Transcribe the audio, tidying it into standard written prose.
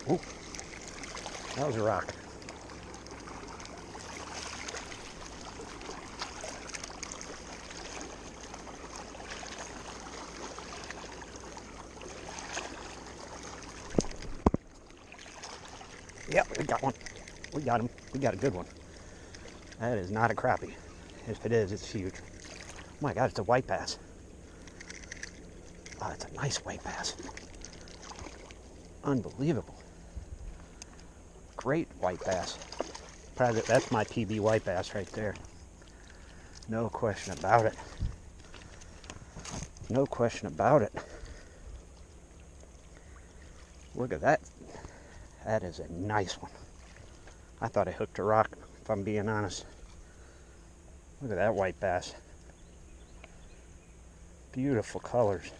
Ooh, that was a rock. Yep, we got one. We got him. We got a good one. That is not a crappie. If it is, it's huge. Oh my God, it's a white bass. Oh, it's a nice white bass. Unbelievable. Great white bass. Probably, that's my PB white bass right there. No question about it. No question about it. Look at that. That is a nice one. I thought I hooked a rock, if I'm being honest. Look at that white bass. Beautiful colors.